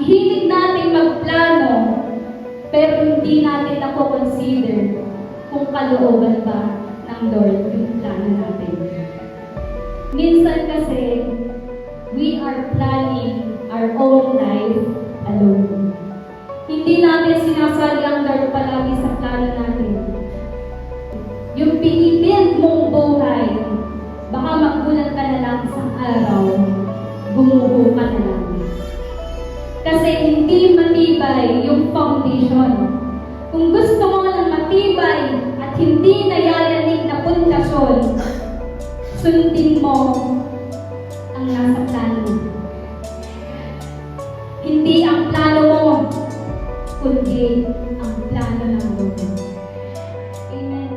hilig natin magplano, pero hindi natin na-consider kung kalooban ba ng Lord yung plano natin. Minsan kasi, we are planning our own life alone. Hindi natin sinasali ang Lord palagi sa plano natin. Yung pinibuild mong buhay, baka magbulan ka na lang isang araw, gumuho ka na lang. Kasi hindi matibay yung foundation. Kung gusto mo ng matibay at hindi nayayanig na pundasyon, sundin mo ang nasa plano. Hindi ang plano mo, kundi ang plano ng Lord. Amen.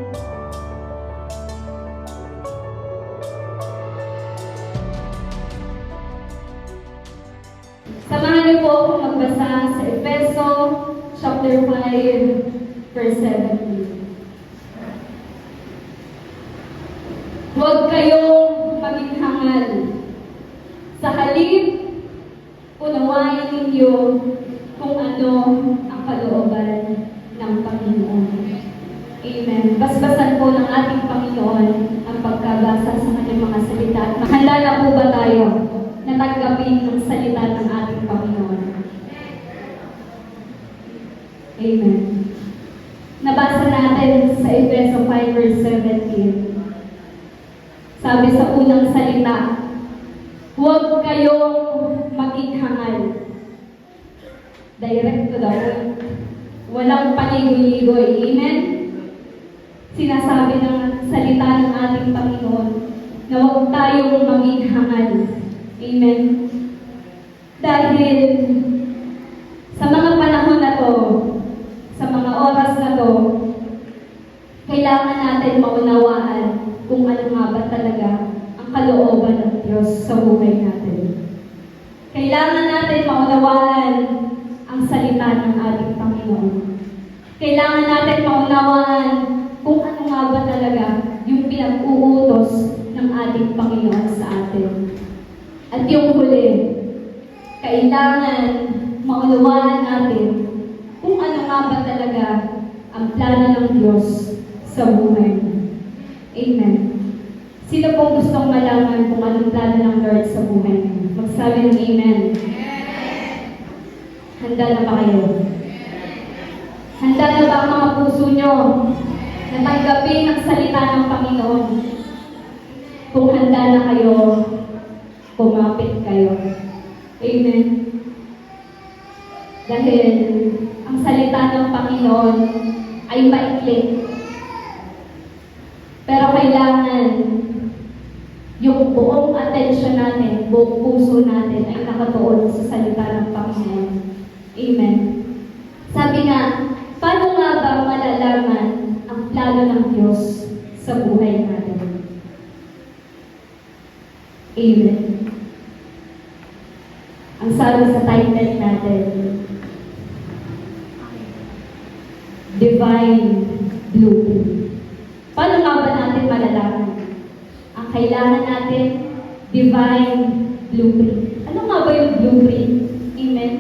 Samahan niyo po akong magbasa sa Efeso chapter 5, verse 17. Huwag kayong maging hangal. Sa halip, unawain ninyo kung ano ang kalooban ng Panginoon. Amen. Basbasan po ng ating Panginoon ang pagkabasa sa kanyang mga salita. Handa na po ba tayo na tanggapin ang salita ng ating Panginoon? Amen. Nabasa natin sa Efeso 5 verse 17. Sabi sa unang salita, huwag kayong maging hangal. Direct to the point. Walang paligoy-ligoy. Amen? Sinasabi ng salita ng ating Panginoon na huwag tayong maging hangal. Amen? Dahil sa mga panahon na to, sa mga oras na to, kailangan natin maunawaan kung ano nga ba talaga ang kalooban ng Diyos sa buhay natin. Kailangan natin maunawaan ang salita ng ating Panginoon. Kailangan natin maunawaan kung ano nga ba talaga yung pinag-uutos ng ating Panginoon sa atin. At yung huli, kailangan maunawaan natin kung ano nga ba talaga ang plano ng Diyos sa buhay mo. Amen. Sino pong gustong malaman kung anong plano ng Lord sa buhay mo? Magsabi ng Amen. Handa na ba kayo? Handa na ba ang mga puso nyo na tanggapin ang salita ng Panginoon? Kung handa na kayo, kumapit kayo. Amen. Dahil ang salita ng Panginoon ay maikli. Pero kailangan yung buong atensyon natin, buong puso natin ay nakatuon sa salita ng Panginoon. Amen. Sabi nga, paano nga ba malalaman ang plano ng Diyos sa buhay natin? Amen. Ang sabi sa title natin, Divine Blueprint. Paano nga ba natin malalaman? Ang kailangan natin, Divine Blueprint. Ano nga ba yung blueprint? Amen?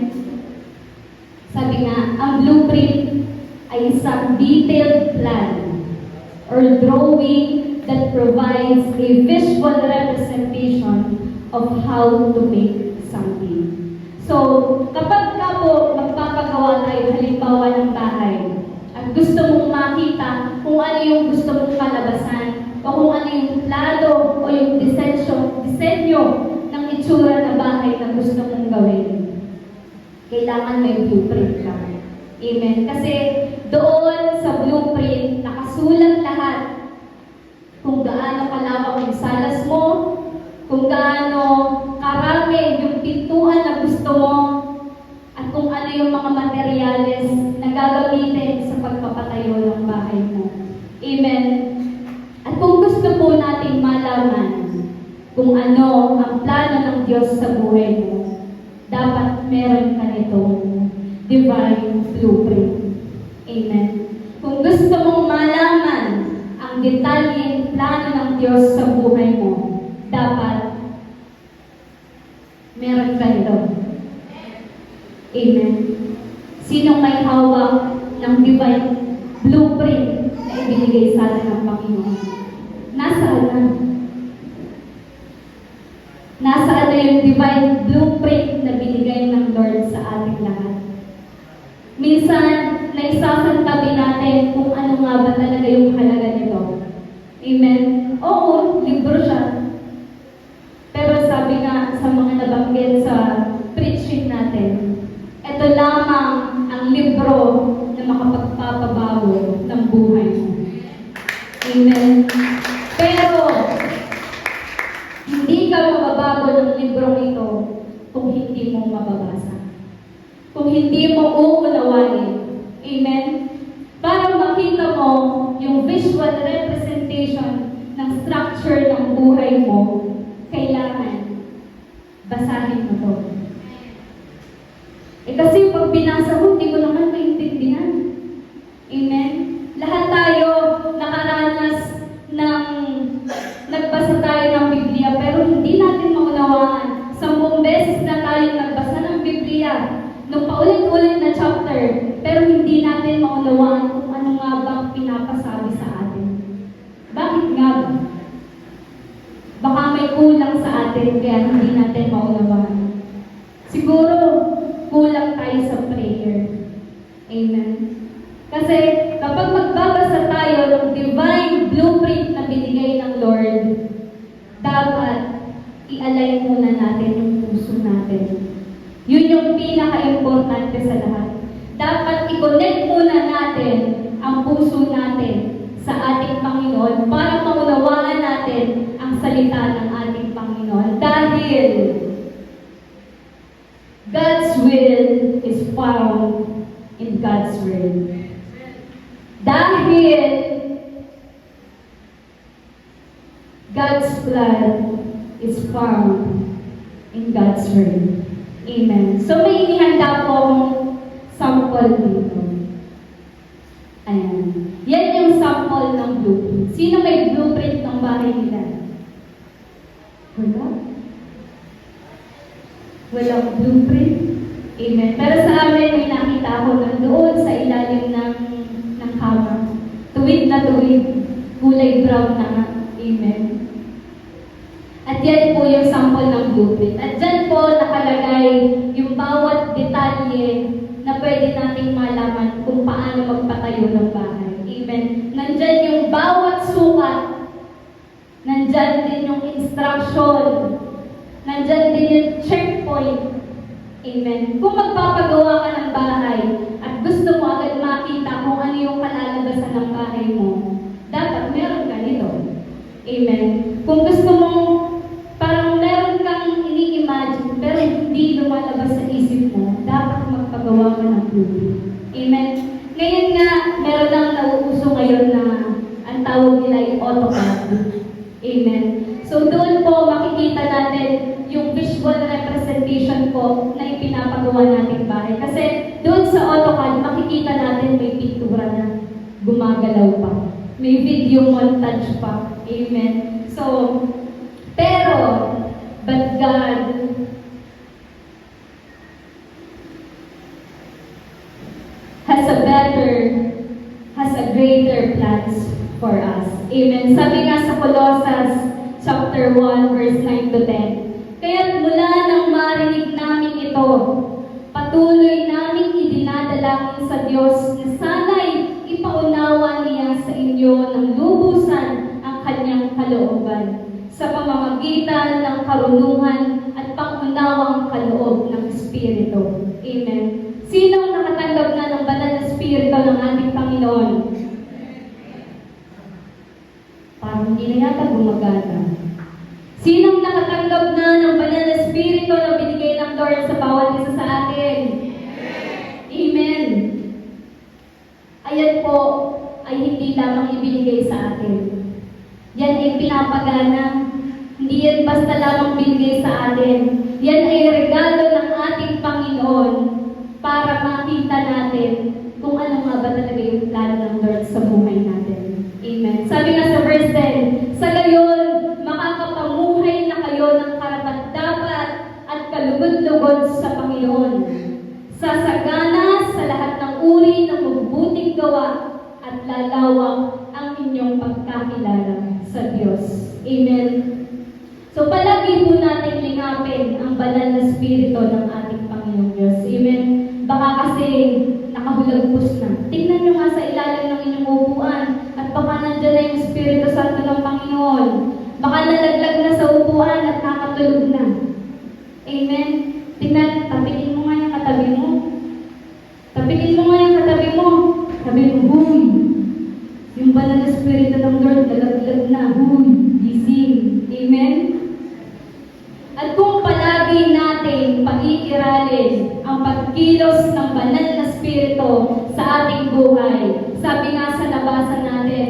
Sabi nga, ang blueprint ay isang detailed plan or drawing that provides a visual representation of how to make something. So, kapag ka po magpapagawa tayo halimbawa ng bahay, at gusto mong makita kung ano yung gusto mong kalabasan, o kung ano yung plano o yung disenyo ng itsura na bahay na gusto mong gawin, kailangan may blueprint ka. Amen? Kasi doon sa blueprint, nakasulat lahat kung gaano kalawak yung salas mo, kung gaano karami yung pintuan na gusto mo, at kung ano yung mga materyales na gagamitin sa pagpapatayo ng bahay mo. Amen? At kung gusto po nating malaman kung ano ang plano ng Diyos sa buhay mo, dapat meron ka nitong divine blueprint. Amen? Kung gusto mong malaman ang detalyeng plano ng Diyos sa buhay mo, dapat meron ka nito. Amen. Sino may hawak ng divine blueprint na ibinigay sa atin ng Panginoon? Nasaan na? Nasaan na yung divine blueprint na binigay ng Lord sa ating lahat? Minsan, naisasantabi natin kung ano nga ba talaga yung halaga nito. Amen? Oo, libro siya. Pero sabi nga sa mga nabanggit sa preaching natin, ito lamang ang libro na makapagpapabago ng buhay mo. Amen? Pero, hindi ka mababago ng librong ito kung hindi mo mababasa. Kung hindi mo uunawain. Amen? Para makita mo yung visual representation ng structure ng buhay mo, kailangan basahin mo to. Kasi pag binasa mo, hindi ko naman maintindihan. Amen? Lahat tayo nakaranas ng nagbasa tayo ng Biblia, pero hindi natin maunawaan. 10 beses na tayo nagbasa ng Biblia, nung paulit-ulit na chapter, pero hindi natin maunawaan kung ano nga bang pinapasabi sa atin. Bakit nga ba? Baka may kulang sa atin, kaya hindi natin maunawaan. Siguro, kulang tayo sa prayer. Amen? Kasi kapag magbabasa tayo ng divine blueprint na binigay ng Lord, dapat i-align muna natin yung puso natin. Yun yung pinaka-importante sa lahat. Dapat i-connect muna natin ang puso natin sa ating Panginoon para maunawaan natin ang salita ng ating Panginoon. Dahil God's will is found in God's word. Dahil God's plan is found in God's word. Amen. So may inihanda po akong sample dito. Ayan. Yan yung sample ng blueprint. Sino may blueprint ng bahay nila? Wala? Walang blueprint? Amen. Pero sa amin, may nakita ako nandoon sa ilalim ng kama. Tuwid na tuwid. Kulay brown na nga. Amen. At yan po yung sample ng blueprint. At dyan po nakalagay yung bawat detalye na pwede nating malaman kung paano magpatayo ng bahay. Amen. Nandyan yung bawat sukat. Nandyan din yung instruction. Nandyan din yung checkpoint. Amen. Kung magpapagawa ka ng bahay at gusto mo agad makita kung ano yung kalalabasan ng bahay mo, dapat meron ka nito. Amen. Kung gusto mo parang meron kang ini-imagine pero hindi lumalabas sa isip mo, dapat magpagawa ka ng blueprint. Amen? Ngayon nga, meron lang nauuso ngayon na ang tawag nila ay AutoCAD. Amen? So doon po makikita natin yung visual representation po na ipinapagawa nating bahay. Kasi doon sa AutoCAD, makikita natin may pintura na gumagalaw pa. May video montage pa. Amen? So, pero, but God has a greater plans for us. Amen. Sabi nga sa Colossus chapter 1 verse 9 to 10. Kaya't mula nang marinig namin ito, patuloy namin idinadalangin sa Diyos na sana'y ipaunawa niya sa inyo ng lubusan ang kanyang kalooban sa pamamagitan ng karunungan at pangunawang kaloob ng Espiritu. Amen. Sino nakatanggap na ng banal na Espiritu ng ating Panginoon? Parang hindi na yata gumagana. Sinong nakatanggap na ng banal na Espiritu na binigay ng Lord sa bawat isa sa atin? Amen. Ayan po ay hindi lamang ibinigay sa atin. Yan ay pinapagana. Hindi yan basta lamang binigay sa atin. Yan ay regalo ng ating Panginoon para makita natin kung ano nga ba talaga yung plano ng Lord sa buhay natin. Amen. Sabi nga sa verse 10, sa gayon, makakapamuhay na kayo ng karapat-dapat at kalugod-lugod sa Panginoon. Sasagana sa lahat ng uri ng mabubuting gawa at lalawak ang inyong pagkakilala sa Diyos. Amen. So palagi po natin lingapin ang banal na spirito ng ating Panginoong Diyos. Amen. Baka kasi nakahulagpos na. Tingnan nyo nga sa ilalim ng inyong upuan at baka nandiyan na yung Espiritu Santo ng Panginoon. Baka nalaglag na sa upuan at nakatulog na. Amen. Tingnan, tapikin mo nga yung katabi mo. Tapikin mo nga yung katabi mo. Sabi mo, huy. Yung banal na Espiritu ng Lord, nalaglag na. Huy, gising. Amen. At kung palagi natin pag-iiralin ang pagkilos ng banal na Espiritu sa ating buhay, sabi nga sa nabasa natin,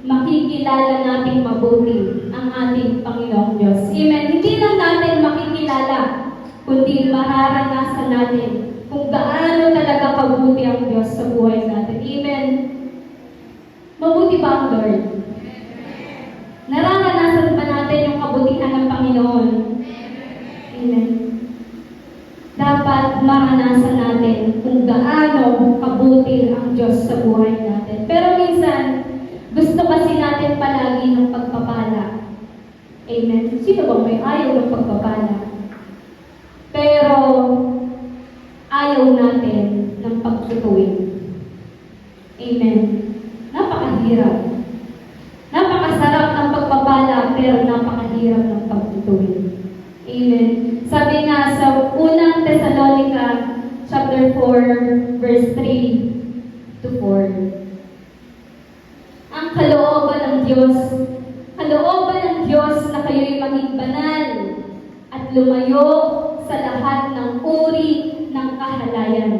makikilala natin mabuti ang ating Panginoong Diyos. Amen. Hindi lang natin makikilala, kundi mararanasan natin kung gaano talaga kabuti ang Diyos sa buhay natin. Amen. Mabuti ba ang Lord? Nararanasan ba natin yung kabutihan ng Panginoon? Amen. Dapat maranasan natin kung gaano kabuti ang Diyos sa buhay natin. Pero minsan, gusto kasi natin palagi ng pagpapala. Amen. Sino ba may ayaw ng pagpapala? Pero, ayaw natin ng pagtutuwid. Amen. Napakahirap. Napakasarap ng pagpapala, pero napakahirap ng pagtutuwid. Amen. Sabi nga sa unang Thessalonica, chapter 4, verse 3 to 4. Ang kalooban ng Diyos na kayo'y maging banal at lumayo sa lahat ng uri ng kahalayan.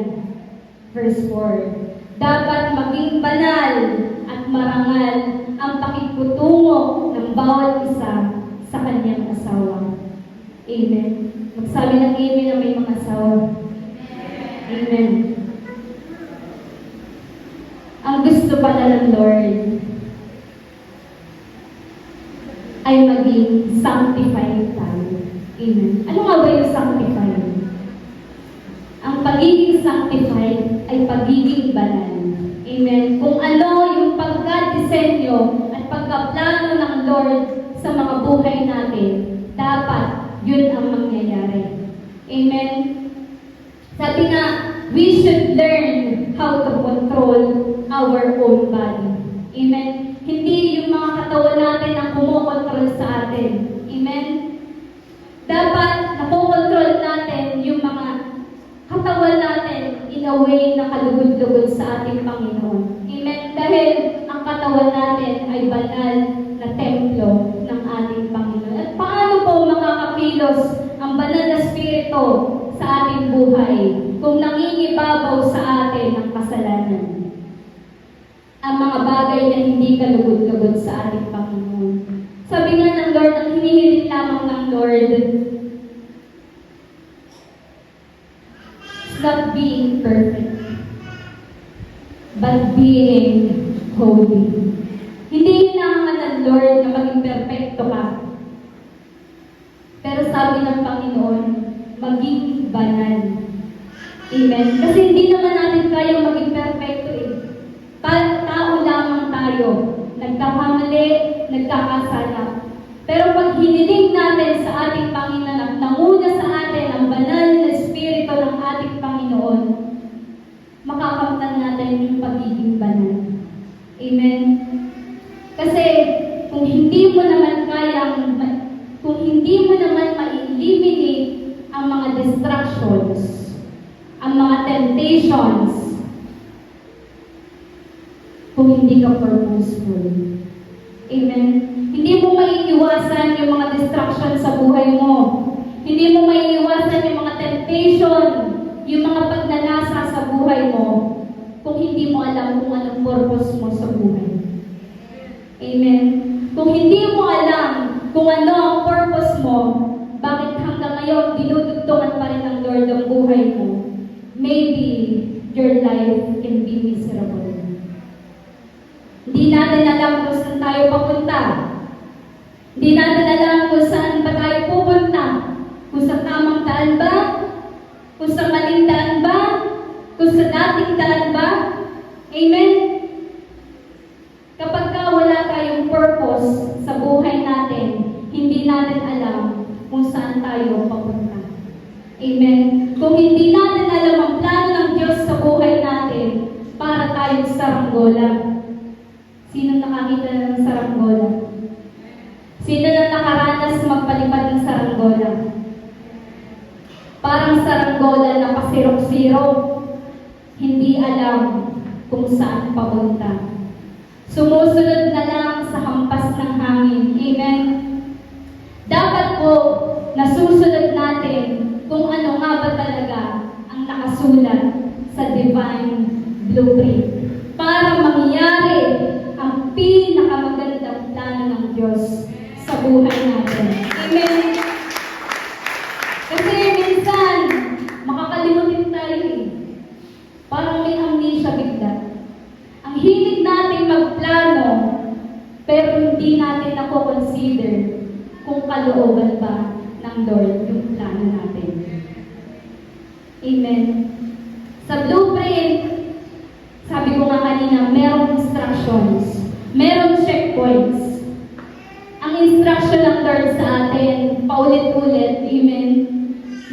Verse 4. Dapat maging banal at marangal ang pakikutungo ng bawat isa sa kanyang asawa. Amen. Magsabi ng amen na may mga asawa. Amen. Ang gusto pala ng Lord ay maging sanctified tayo. Amen. Ano nga ba yung sanctified? Ang pagiging sanctified ay pagiging banal. Amen. Kung ano yung pagka-disenyo at pagka-plano ng Lord sa mga buhay natin, dapat yun ang mangyayari. Amen. Sabi nga, we should learn how to control our own body. Amen. Hindi yung mga katawan natin ang kumokontrol sa atin. Amen. Dapat nakokontrol natin yung mga katawan natin in a way na kalugod-lugod sa ating Panginoon. Amen. Dahil ang katawan natin ay banal na templo ng ating Panginoon. At paano po makakakilos ang banal na Espiritu sa ating buhay kung nangingibabaw sa atin ang kasalanan? Ang mga bagay na hindi kalugod-lugod sa ating Panginoon. Sabi nga ng Lord, ang hinihiling lamang ng Lord is not being perfect, but being holy. Hindi hinangan ng Lord na maging perfecto ka. Pero sabi ng Panginoon, maging banal. Amen. Kasi hindi naman natin kayang maging perfecto eh. Tao lamang tayo. Nagkakamali, nagkakasala. Pero pag hiniling natin sa ating Panginoon at nanguna sa atin ang banal na Espiritu ng ating Panginoon, makakamtan natin yung pagiging banal. Amen. Kasi kung hindi mo naman ma-eliminate ang mga distractions, ang mga temptations, kung hindi ka purposeful. Amen. Hindi mo maiiwasan yung mga distractions sa buhay mo. Hindi mo maiiwasan yung mga temptation, yung mga pagnanasa sa buhay mo, kung hindi mo alam kung anong purpose mo sa buhay. Amen. Kung hindi mo alam kung ano ang purpose mo, bakit hanggang ngayon dinudugtungan pa rin ng Lord ang buhay mo, maybe your life can be miserable. Hindi natin alam kung saan tayo papunta. Hindi natin alam kung saan ba tayo pupunta. Kung sa tamang daan ba? Kung sa maling daan ba? Sumunod sa dating daan ba? Amen? Kapag ka wala tayong purpose sa buhay natin, hindi natin alam kung saan tayo papunta. Amen? Kung hindi natin alam ang plano ng Diyos sa buhay natin, para tayong saranggola. Sino nakakita ng saranggola? Sino na nakaranas magpalipad ng saranggola? Parang saranggola na pasirok-sirok, hindi alam kung saan papunta. Sumusunod na lang sa hampas ng hangin. Amen? Dapat po nasusunod natin kung ano nga ba talaga ang nakasulat sa divine blueprint para mangyari ang pinakamagandang plano ng Diyos sa buhay natin. Amen? Kasi minsan, makakalimutin tayo eh. Parang may amnesia bigla. Ang hilig natin magplano, pero hindi natin nako-consider kung kalooban ba ng Lord yung plano natin. Amen. Sa blueprint, sabi ko nga kanina, merong instructions, merong checkpoints. Ang instruction ng Lord sa atin, paulit-ulit, amen.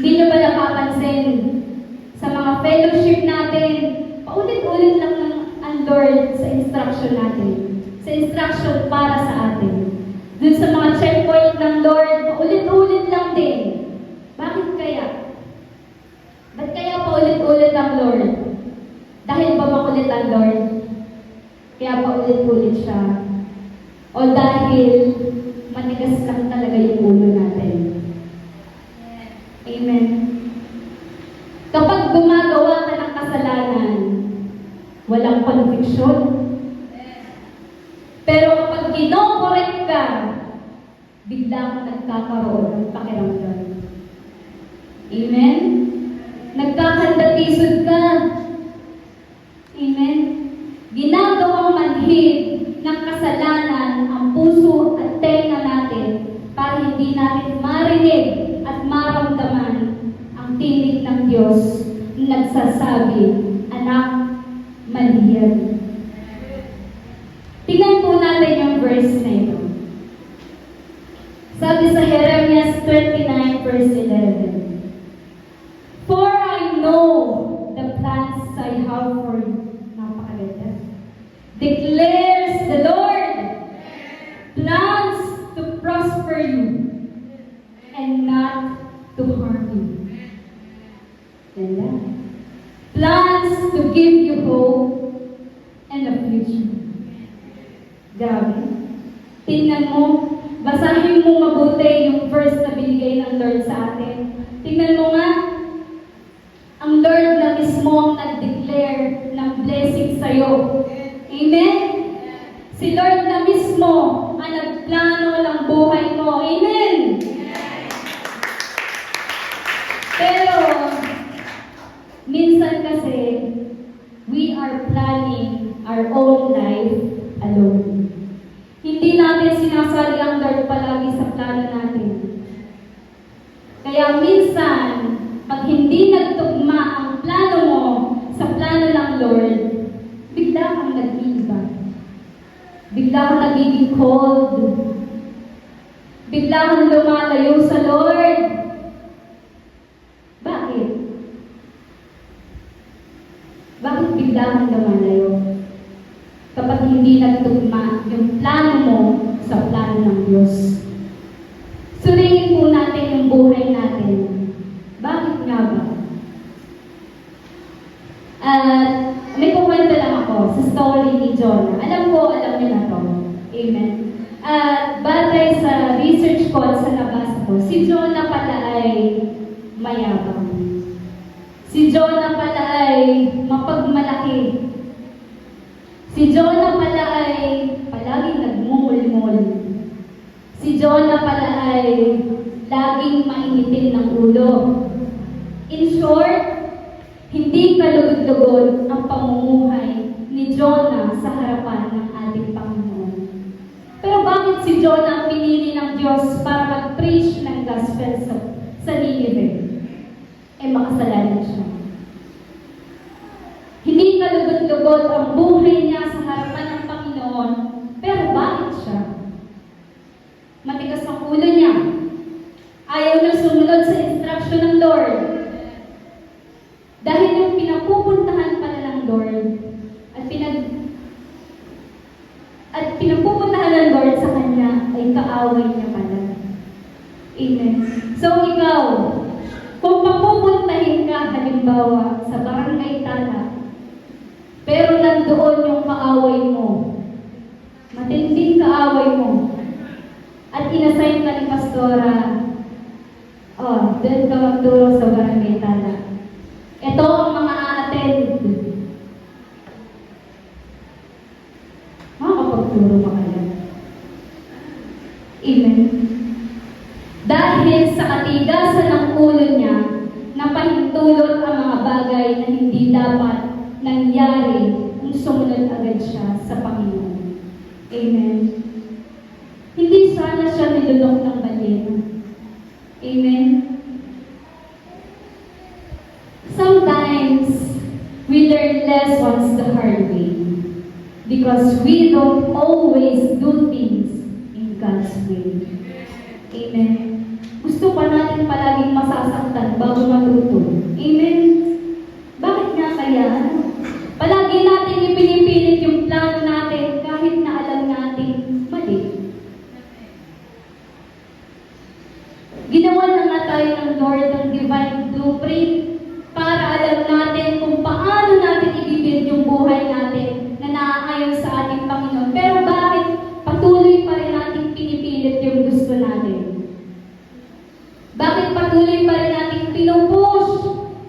Hindi nyo ba napapansin? Sa mga fellowship natin, paulit-ulit lang ng ang Lord sa instruction natin. Sa instruction para sa atin. Dun sa mga checkpoint ng Lord, paulit-ulit lang din. Bakit kaya? Ba't kaya paulit-ulit ang Lord? Dahil ba makulit ang Lord? Kaya paulit-ulit siya? O dahil manigas lang talaga yung ulo natin? Amen. Kapag gumagawa ka ng kasalanan, walang conviction. Pero kapag kinokorek ka, bigla kang nagkakaroon ng pakiramdam. Amen? Nagkakandatisod ka. Amen? Ginagawang manhid ng kasalanan ang puso at tenga natin para hindi natin marinig at maramdaman ang tinig ng Diyos na nagsasabi, anak, mali yan. Tingnan po natin yung verse na ito. Sabi sa Jeremias 29 verse 11, For I know the plans I have for you. Napakaganda. Declares the Lord, plans to prosper you and not to harm you. Ganda. Plans to give you hope and a future. Grabe. Tingnan mo, basahin mo mabuti yung verse na binigay ng Lord sa atin. Tingnan mo nga, ang Lord na mismo ang nag-declare ng blessing sa'yo. Amen? Si Lord na mismo ang nagplano ng buhay mo. Amen? Pero, minsan kasi, we are planning our own life alone. Hindi natin sinasali ang Lord palagi sa plano natin. Kaya minsan, pag hindi nagtugma ang plano mo sa plano ng Lord, bigla kang nag-iiba. Bigla kang nagiging cold. Bigla kang lumalayo sa Lord. Bakit? Bakit bigla kang lumalayo? Kapag hindi nagtugma yung plano mo sa plano ng Diyos. Suriin po natin yung buhay natin. Bakit nga ba? May kukwento lang ako sa story ni Jonah. Alam niyo na to. Amen. Batay sa research ko sa nabasa ko, si Jonah pala ay mayabang. Si Jonah pala ay mapagmalaki. Si Jonah pala ay palaging nagmumul-mul. Si Jonah pala ay laging mainitin ng ulo. In short, hindi kalugod-lugod ang pamumuhay ni Jonah sa harapan ng ating Panginoon. Pero bakit si Jonah ang pinili ng Diyos para mag-preach ng gospel sa Nineveh? Makasalanan siya. lugod ang buhay niya sa harapan ng Panginoon. Pero bakit siya? Matigas ang ulo niya. Ayaw niya sumunod sa instruction ng Lord. Dahil yung pinapupuntahan pala ng Lord at pinapupuntahan ng Lord sa kanya ay kaaway niya pala. Amen. So ikaw, kung papupuntahin ka halimbawa sa barangay Tala, pero nandoon yung kaaway mo, matinding kaaway mo, at inassign ka ni Pastora, doon ka magturo sa barangay Tala. Ito ang mga a-attend. Makakapagturo pa kaya? Amen. Dahil sa katigasan ng ulo niya, napahintulot ang mga bagay na hindi dapat nangyari kung sumunod agad siya sa Panginoon. Amen. Hindi sana siya nilunok ng balyena. Amen. Sometimes, we learn lessons the hard way because we don't always do things in God's way. Amen. Gusto pa natin palaging masasaktan bago matuto. Amen. Bakit nga kaya? Palagi natin ipinipilit yung plano natin kahit na alam natin mali. Ginawa na nga tayo ng Lord ng divine blueprint para alam natin kung paano natin ibibigay yung buhay natin na naaayon sa ating Panginoon. Pero bakit patuloy pa rin natin pinipilit yung gusto natin? Bakit patuloy pa rin natin pinupush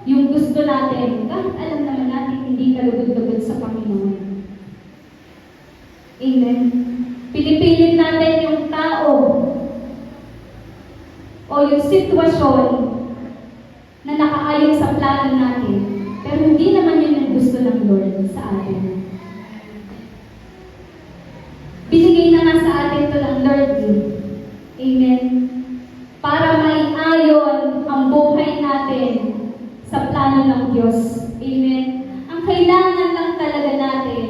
yung gusto natin? Kahit alam naman natin hindi kalugod-lugod sa Panginoon. Amen. Pinipilit natin yung tao o yung sitwasyon na nakaayon sa plano natin, pero hindi naman yun ang gusto ng Lord sa atin. Binigay na nga sa atin ito ng Lord. Amen. Para maiayon ang buhay natin sa plano ng Diyos. Amen. Ang kailangan lang talaga natin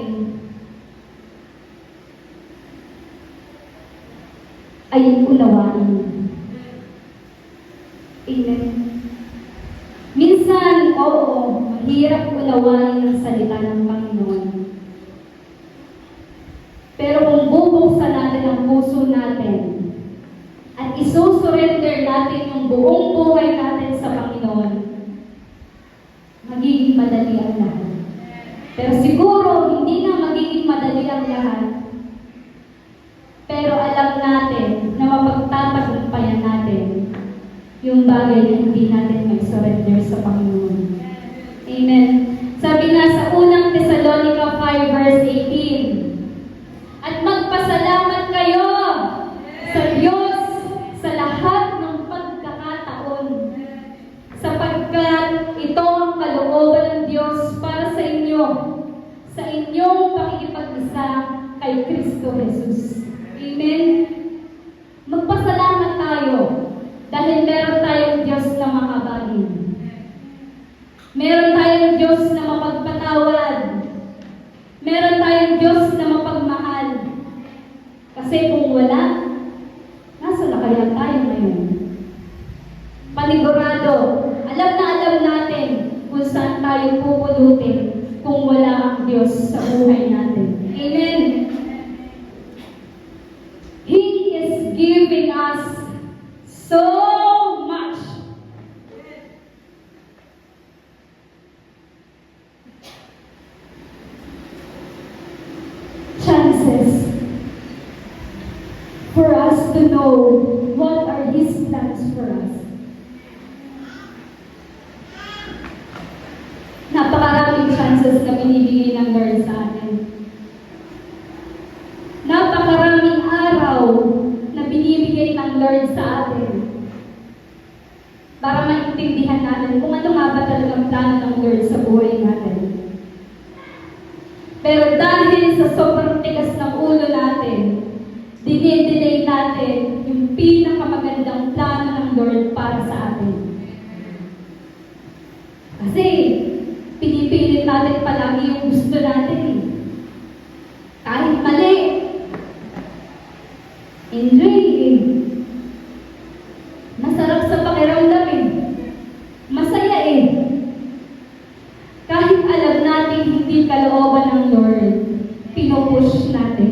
ay unawain. Amen. Minsan, oo, mahirap unawain ang salita ng Panginoon. Pero kung bubuksan natin ang puso natin at isusurrender natin yung buong buhay natin sa Panginoon, magiging madali ang lahat. Pero siguro, hindi na magiging madali ang lahat. Pero alam natin na mapagtatagumpayan natin yung bagay na hindi natin may surrender sa Panginoon. Amen. Sabi nga sa unang Thessalonica 5 verse 18, at magpasalamat kayo sa Diyos sa lahat ng pagkakataon, sapagkat ito ang kalooban ng Diyos para sa inyo, sa inyong pakikipag-isa kay Kristo Jesus. Amen. Magpasalamat tayo dahil meron tayong Diyos na makabahin. Meron tayong Diyos na mapagpatawad. Meron tayong Diyos na mapagmahal. Kasi kung wala, nasa na kaya tayo ngayon? Panigurado, alam na alam natin kung saan tayo pupulutin kung wala ang Diyos sa buhay natin. Amen. He is giving us so much. Chances for us to know what are His plans for us. Napakaraming chances na binibigay ng Lord sa atin. Napakaraming araw na binibigay ng Lord sa atin para maintindihan natin kung ano nga ba talagang plano ng Lord sa buhay natin. Pero dahil sa sobrang tigas ng ulo natin, dinidelay natin yung pinakamagandang plano ng Lord para sa atin. Kasi pinipilit natin palagi yung gusto natin eh. Kahit mali, enjoy eh. Masarap sa pakiramdam eh. Masaya eh. Kahit alam natin hindi kalooban ng Lord, pinupush natin.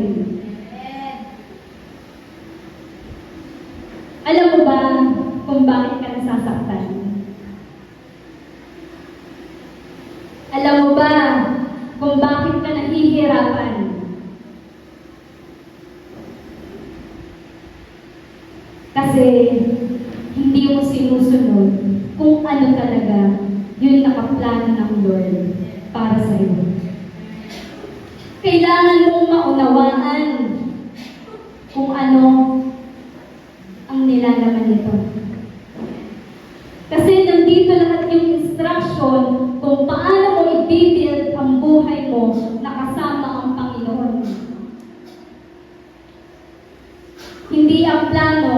Alam mo ba kung bakit ka nasasaktan? Alam mo ba kung bakit ka nahihirapan? Kasi hindi mo sinusunod kung ano talaga yung nakaplano ng Lord para sa iyo. Kailangan mong maunawaan kung ano ang nilalaman nito. Kasi nandito lahat yung instruction kung paano mo i-build ang buhay mo na kasama ang Panginoon. Hindi ang plano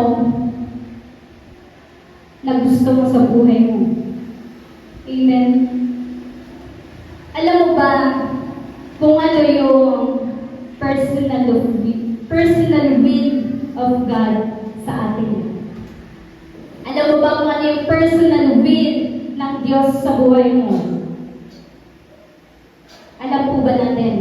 na gusto mo sa buhay mo. Amen. Alam mo ba kung ano yung personal will of God sa atin? Alam mo ba kung ano yung personal will ng Diyos sa buhay mo? Alam po ba natin?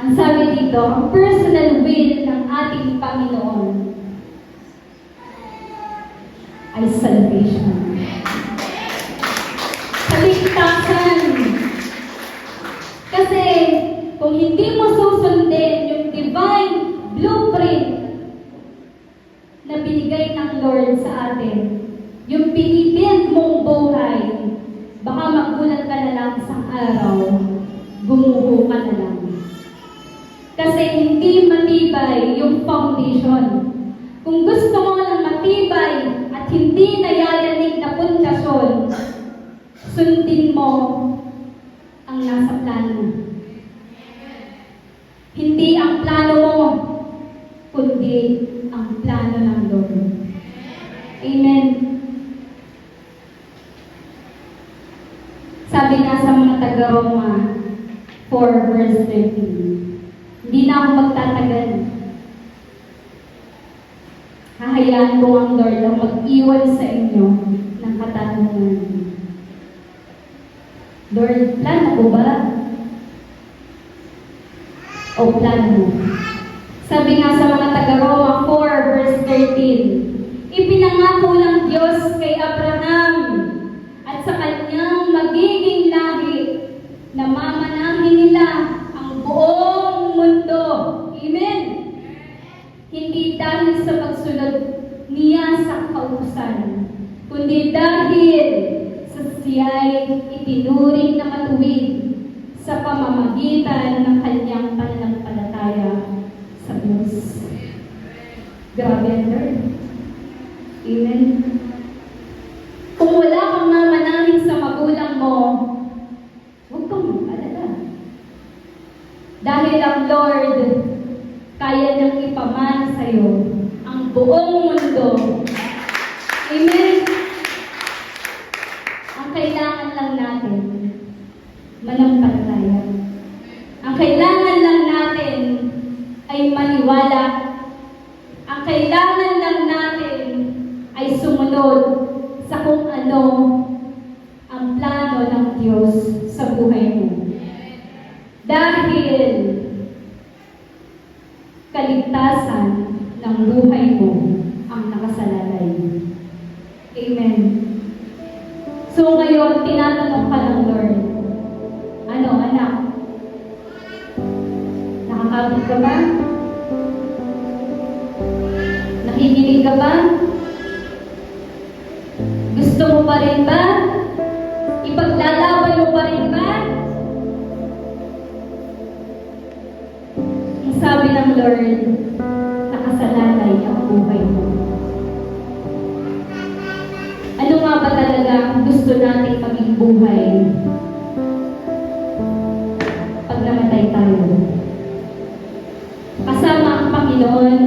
Ang sabi dito, ang personal will ng ating Panginoon ay salvation. Kaligtasan. Kasi kung hindi mo susundin yung divine blueprint na binigay ng Lord sa atin, yung pinibuild mong buhay, baka magulat ka na lang isang araw, gumuho ka na lang. Kasi hindi matibay yung foundation. Kung gusto mo ng matibay at hindi nayayanig na pundasyon, sundin mo ang nasa plano. Hindi ang plano mo, kundi ang plano ng Lord. Amen. Sabi nga sa mga taga-Roma 4 verse 13, hindi na ako magtatagal. Hahayaan ko ang Lord ang mag-iwan sa inyo ng katanungan. Lord, plano ko ba? O plano mo? Sabi nga sa mga taga-Roma 4 verse 13, ipinangako ng Diyos kay Abraham at sa kanyang magiging lahi na mamanahin nila ang buong mundo. Amen? Hindi dahil sa pagsunod niya sa kautusan, kundi dahil sa siya'y itinuring na matuwid sa pamamagitan ng kanyang pananampalataya sa Diyos. Grabe ang Lord. Amen. Kung wala kang mamanahin sa magulang mo, huwag kang mag-alala. Dahil ang Lord, kaya niyang ipamana sa iyo ang buong mundo. Amen. Ang kailangan lang natin, manampalataya. Ang kailangan lang natin ay maniwala. Ang kailangan lang natin ay sumunod sa kung ano ang plano ng Diyos sa buhay mo. Dahil kaligtasan ng buhay mo ang nakasalalay. Amen. So ngayon, tinatanong ka ng Lord, ano, anak? Nakakabit ka ba? Nakikinig ka ba? Gusto mo pa rin ba? Ipaglalaban mo pa rin ba? Ang sabi ng Lord, nakasalalay ang buhay mo. Ano nga ba talaga ang gusto nating maging buhay pag namatay tayo? Kasama ang Panginoon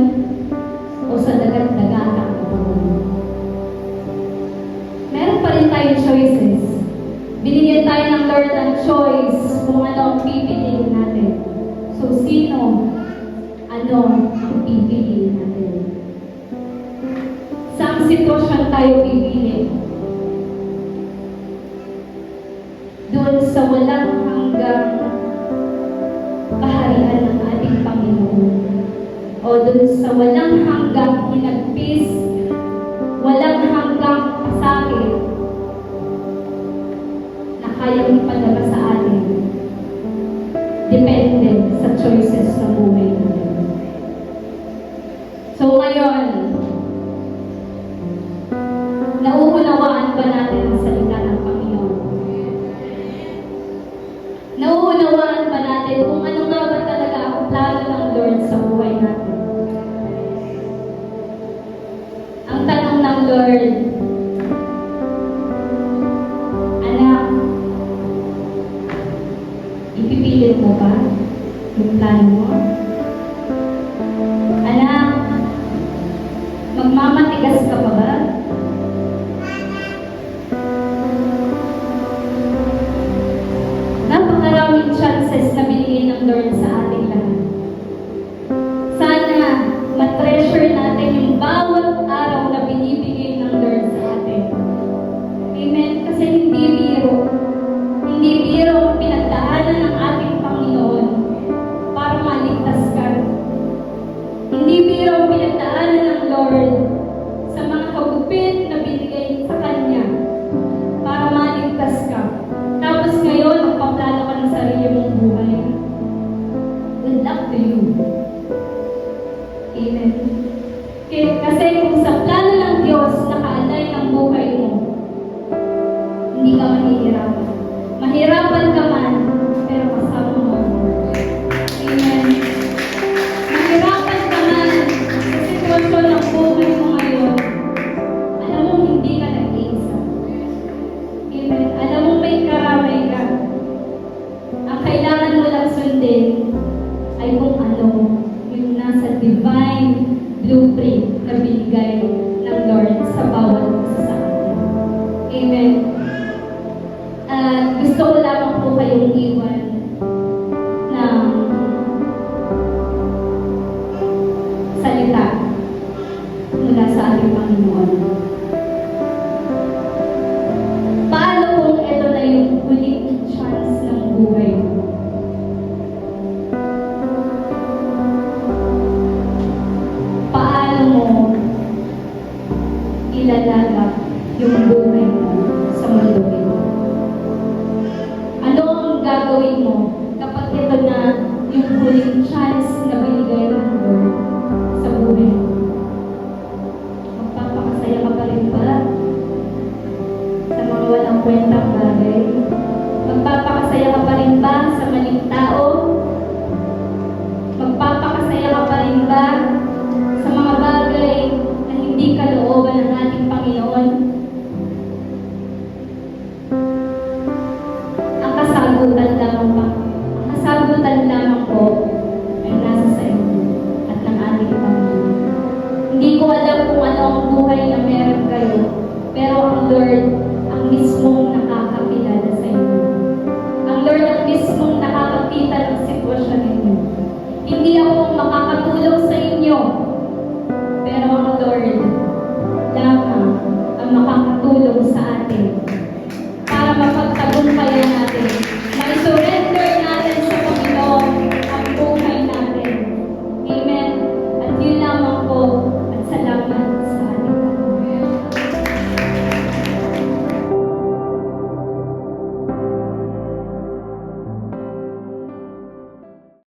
o sa dagat-dagatang kapag meron pa rin tayong choices. Lord, ang choice kung ano ang pipiliin natin. So, sino? Ano ang pipiliin natin? Saang sitwasyon tayo pipili? Doon sa walang hanggang kaharian ng ating Panginoon. O doon sa walang hanggang hinagpis, walang hanggang sakit na kayang ipadala sa atin. Depende sa choices sa buhay natin. So ngayon, nauunawaan ba natin ang salita ng Panginoon? Nauunawaan ba natin kung ano nga ba talaga ang plano ng Lord sa buhay natin? Ang tanong ng Lord, anak, ipipilit mo ba yung plano mo? Anak, magmamatigas ka pa ba? Napakaraming chances na binigay ng Lord sa ating lahat. Sana matreasure natin yung bawat araw na binibigay ng Lord sa atin. Amen? Kasi hindi biro. Hindi biro ang pinagdaanan ng ating Panginoon para maligtas ka. Hindi biro ang pinagdaanan ng Lord sa mga kagupit na binigay sa Kanya para maligtas ka. Tapos ngayon, magpaplano ka ng sarili mong buhay. Good luck to you. Amen. Okay, kasi kung sa plano ng Diyos nakaalay ang buhay mo, hindi ka mahihirapan. Mahirapan ka man, pero kasama mo ang Lord. Amen. Mahirapan ka man sa sitwasyon ng buhay mo ngayon, alam mo hindi ka nag-iisa. Amen. Alam mo may karamay ka. Ang kailangan mo lang sundin ay kung ano yung nasa divine blueprint na binigay ng Lord sa bawat isa sa atin. Amen. Gusto ko lamang po kayong iwan ng salita mula sa ating Panginoon. Paano kung ito na yung huling chance ng buhay mo? Paano mo ilalagak yung buhay mo sa mundo ito? Ano ang gagawin mo kapag ito na yung huling chance na binigay ng Lord sa buhay mo? Magpapakasaya ka pa rin ba sa mga walang kwentang bagay? Magpapakasaya ka pa rin ba sa maling tao? Magpapakasaya ka pa rin ba sa mga bagay na hindi kalooban ng ating Panginoon? Ang kasagutan lamang po ay nasa sa inyo at ng ating Panginoon. Hindi ko alam kung ano ang buhay na meron kayo, pero ang Lord ang mismong nakakakilala sa inyo. Ang Lord ang mismong nakakakita ng sitwasyon ninyo. Hindi ako makakatulong sa inyo, pero ang Lord lamang ang makakatulong sa atin para mapagtagumpayan natin